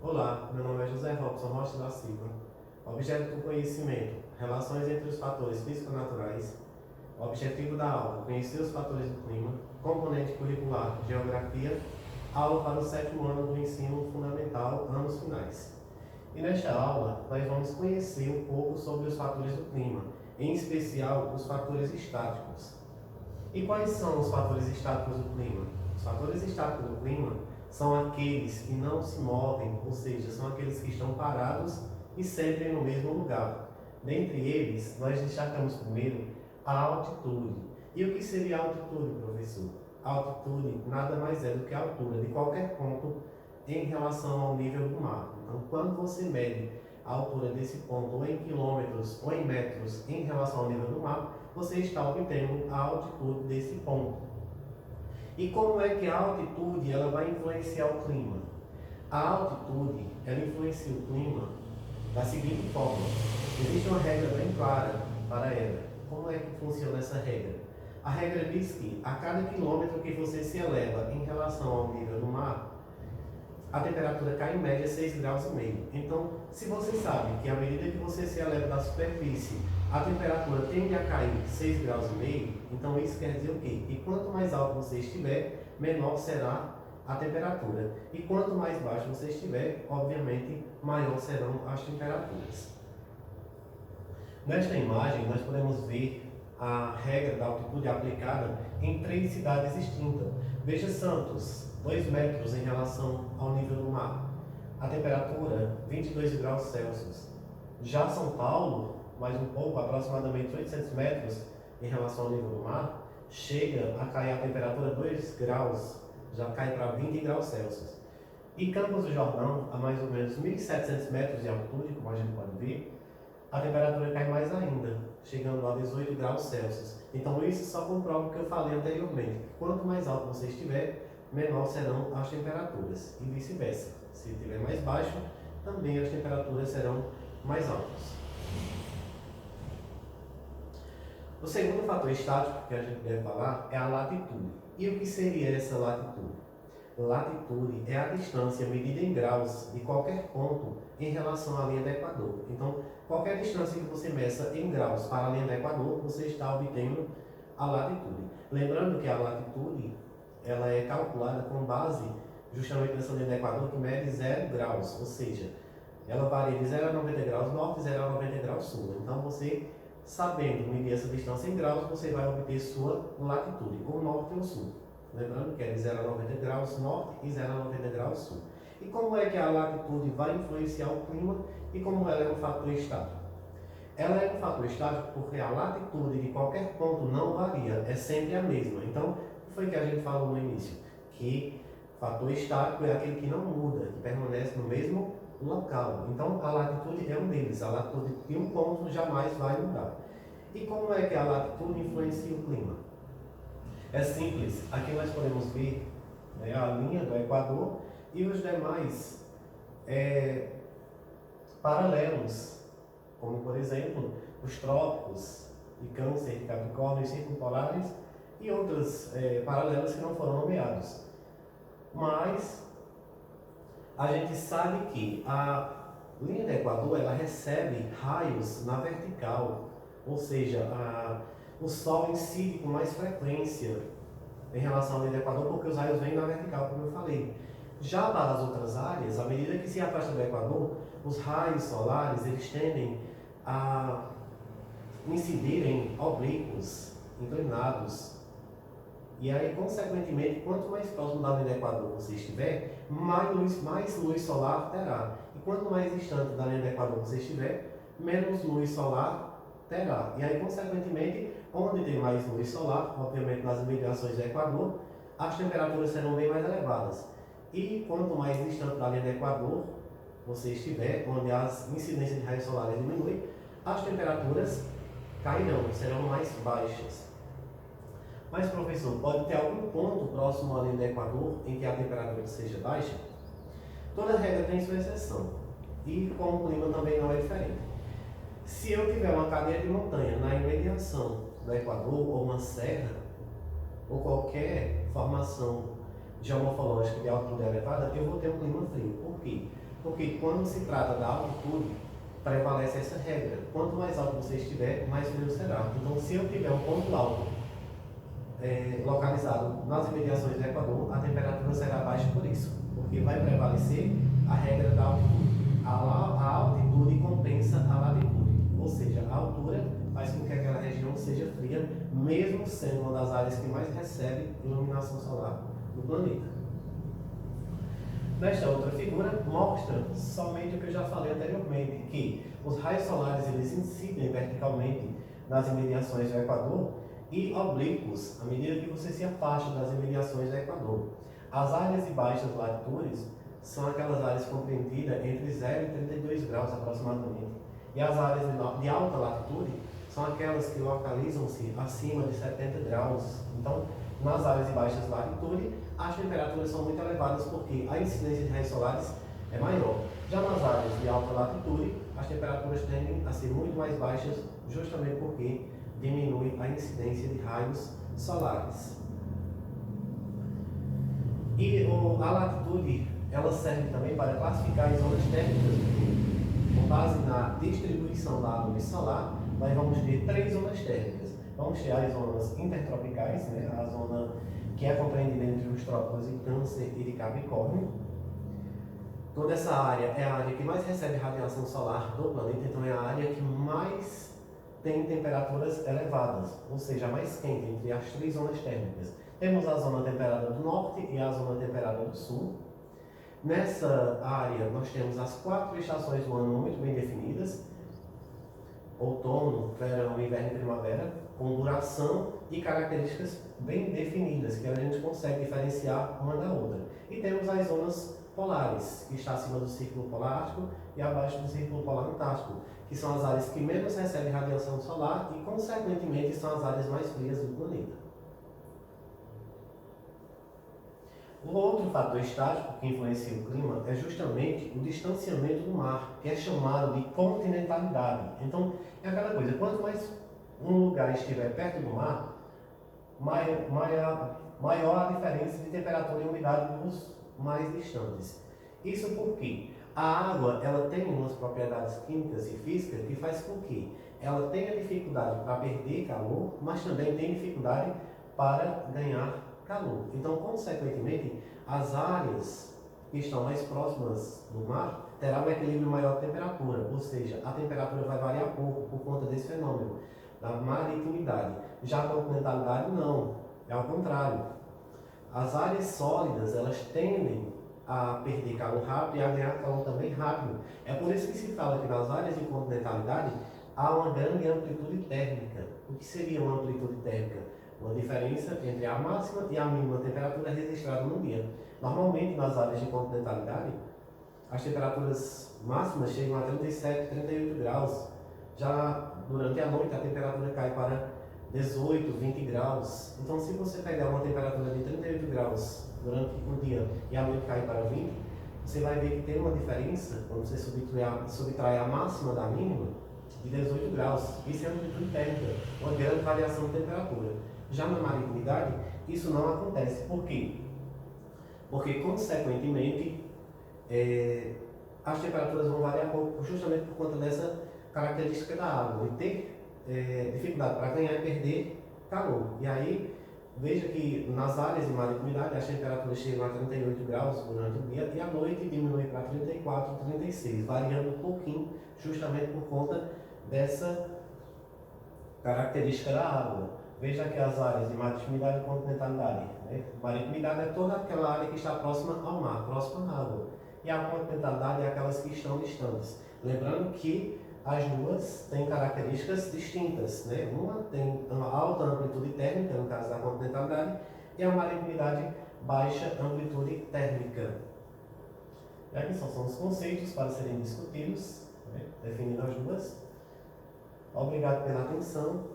Olá, meu nome é José Robson Rocha da Silva. Objeto do conhecimento: relações entre os fatores físico-naturais. Objetivo da aula: conhecer os fatores do clima. Componente curricular: geografia. Aula para o 7º ano do ensino fundamental, anos finais. E nesta aula, nós vamos conhecer um pouco sobre os fatores do clima, em especial os fatores estáticos. E quais são os fatores estáticos do clima? Os fatores estáticos do clima são aqueles que não se movem, ou seja, são aqueles que estão parados e sempre no mesmo lugar. Dentre eles, nós destacamos primeiro a altitude. E o que seria a altitude, professor? A altitude nada mais é do que a altura de qualquer ponto em relação ao nível do mar. Então, quando você mede a altura desse ponto ou em quilômetros ou em metros em relação ao nível do mar, você está obtendo a altitude desse ponto. E como é que a altitude ela vai influenciar o clima? A altitude ela influencia o clima da seguinte forma: existe uma regra bem clara para ela. Como é que funciona essa regra? A regra diz que a cada quilômetro que você se eleva em relação ao nível do mar, a temperatura cai em média 6,5 graus. Então, se você sabe que à medida que você se eleva da superfície, a temperatura tende a cair 6,5 graus, então isso quer dizer o quê? Que quanto mais alto você estiver, menor será a temperatura. E quanto mais baixo você estiver, obviamente, maior serão as temperaturas. Nesta imagem, nós podemos ver a regra da altitude aplicada em 3 cidades distintas. Veja Santos, 2 metros em relação ao nível do mar. A temperatura, 22 graus Celsius. Já São Paulo, mais um pouco, aproximadamente 800 metros em relação ao nível do mar, chega a cair a temperatura 2 graus, já cai para 20 graus Celsius. E Campos do Jordão, a mais ou menos 1.700 metros de altitude, como a gente pode ver, a temperatura cai mais ainda, chegando a 18 graus Celsius. Então isso só comprova o que eu falei anteriormente. Quanto mais alto você estiver, menor serão as temperaturas, e vice-versa. Se estiver mais baixo, também as temperaturas serão mais altas. O segundo fator estático que a gente deve falar é a latitude. E o que seria essa latitude? Latitude é a distância medida em graus de qualquer ponto em relação à linha do Equador. Então, qualquer distância que você meça em graus para a linha do Equador, você está obtendo a latitude. Lembrando que a latitude ela é calculada com base justamente nessa linha do Equador que mede 0 graus, ou seja, ela varia de 0 a 90 graus norte e 0 a 90 graus sul. Então, você, sabendo medir essa distância em graus, você vai obter sua latitude, ou norte ou sul. Lembrando que é de 0 a 90 graus norte e 0 a 90 graus sul. E como é que a latitude vai influenciar o clima e como ela é um fator estático? Ela é um fator estático porque a latitude de qualquer ponto não varia, é sempre a mesma. Então, o que foi que a gente falou no início? Que fator estático é aquele que não muda, que permanece no mesmo local. Então, a latitude é um deles. A latitude de um ponto jamais vai mudar. E como é que a latitude influencia o clima? É simples. Aqui nós podemos ver, né, a linha do Equador e os demais paralelos, como por exemplo os trópicos de Câncer, de Capricórnio e circumpolares e outros paralelos que não foram nomeados. Mas a gente sabe que a linha do Equador ela recebe raios na vertical, ou seja, o Sol incide com mais frequência em relação à linha do Equador porque os raios vêm na vertical, como eu falei. Já para as outras áreas, à medida que se afasta do Equador, os raios solares eles tendem a incidir em oblíquos, inclinados. E aí, consequentemente, quanto mais próximo da linha do Equador você estiver, mais luz solar terá. E quanto mais distante da linha do Equador você estiver, menos luz solar terá. E aí, consequentemente, onde tem mais luz solar, obviamente nas imediações do Equador, as temperaturas serão bem mais elevadas. E quanto mais distante da linha do Equador você estiver, onde as incidências de raios solares diminuem, as temperaturas cairão, serão mais baixas. Mas, professor, pode ter algum ponto próximo à linha do Equador em que a temperatura seja baixa? Toda regra tem sua exceção. E como o clima também não é diferente. Se eu tiver uma cadeia de montanha na imediação do Equador, ou uma serra, ou qualquer formação geomorfológica de altitude elevada, eu vou ter um clima frio. Por quê? Porque quando se trata da altitude, prevalece essa regra. Quanto mais alto você estiver, mais frio será. Então, se eu tiver um ponto alto localizado nas imediações do Equador, a temperatura será baixa por isso, porque vai prevalecer a regra da altitude. A altitude compensa a latitude, ou seja, a altura faz com que aquela região seja fria, mesmo sendo uma das áreas que mais recebe iluminação solar no planeta. Nesta outra figura, mostra somente o que eu já falei anteriormente, que os raios solares eles incidem verticalmente nas imediações do Equador e oblíquos à medida que você se afasta das imediações do Equador. As áreas de baixas latitudes são aquelas áreas compreendidas entre 0 e 32 graus aproximadamente. E as áreas de alta latitude são aquelas que localizam-se acima de 70 graus. Então, nas áreas de baixas latitude, as temperaturas são muito elevadas porque a incidência de raios solares é maior. Já nas áreas de alta latitude, as temperaturas tendem a ser muito mais baixas, justamente porque diminui a incidência de raios solares. E a latitude, ela serve também para classificar as zonas térmicas do globo. Com base na distribuição da luz solar, nós vamos ter 3 zonas térmicas. Vamos ter as zonas intertropicais, né, a zona que é compreendida entre os trópicos de Câncer e de Capricórnio. Toda essa área é a área que mais recebe radiação solar do planeta, então é a área que mais tem temperaturas elevadas, ou seja, a mais quente entre as 3 zonas térmicas. Temos a zona temperada do norte e a zona temperada do sul. Nessa área nós temos as 4 estações do ano muito bem definidas: outono, verão, inverno e primavera, com duração e características bem definidas, que a gente consegue diferenciar uma da outra. E temos as zonas polares, que está acima do Círculo Polar Ártico e abaixo do Círculo Polar Antártico, que são as áreas que menos recebem radiação solar e, consequentemente, são as áreas mais frias do planeta. O outro fator estático que influencia o clima é justamente o distanciamento do mar, que é chamado de continentalidade. Então, é aquela coisa, quanto mais um lugar estiver perto do mar, maior a diferença de temperatura e umidade dos mais distantes. Isso porque a água ela tem umas propriedades químicas e físicas que faz com que ela tenha dificuldade para perder calor, mas também tem dificuldade para ganhar calor. Então, consequentemente, as áreas que estão mais próximas do mar terá um equilíbrio maior de temperatura, ou seja, a temperatura vai variar pouco por conta desse fenômeno da maritimidade. Já a continentalidade não, é ao contrário. As áreas sólidas, elas tendem a perder calor rápido e a ganhar calor também rápido. É por isso que se fala que nas áreas de continentalidade há uma grande amplitude térmica. O que seria uma amplitude térmica? Uma diferença entre a máxima e a mínima temperatura registrada no dia. Normalmente, nas áreas de continentalidade, as temperaturas máximas chegam a 37, 38 graus. Já durante a noite, a temperatura cai para 18, 20 graus. Então, se você pegar uma temperatura de 38 graus durante o dia e a noite cai para 20, você vai ver que tem uma diferença quando você subtrai a máxima da mínima de 18 graus. Isso é amplitude térmica, uma grande variação de temperatura. Já na maritimidade, isso não acontece. Por quê? Porque, consequentemente, as temperaturas vão variar pouco, justamente por conta dessa característica da água, de ter dificuldade para ganhar e perder calor. E aí, veja que nas áreas de maritimidade as temperaturas chegam a 38 graus durante o dia e à noite diminui para 34, 36, variando um pouquinho, justamente por conta dessa característica da água. Veja que as áreas de maritimidade e continentalidade. Né? Maritimidade é toda aquela área que está próxima ao mar, próxima à água. E a continentalidade é aquelas que estão distantes. Lembrando que as duas têm características distintas. Né? Uma tem uma alta amplitude térmica, no caso da continentalidade, e a maritimidade baixa amplitude térmica. E aqui são os conceitos para serem discutidos, né? Definindo as duas. Obrigado pela atenção.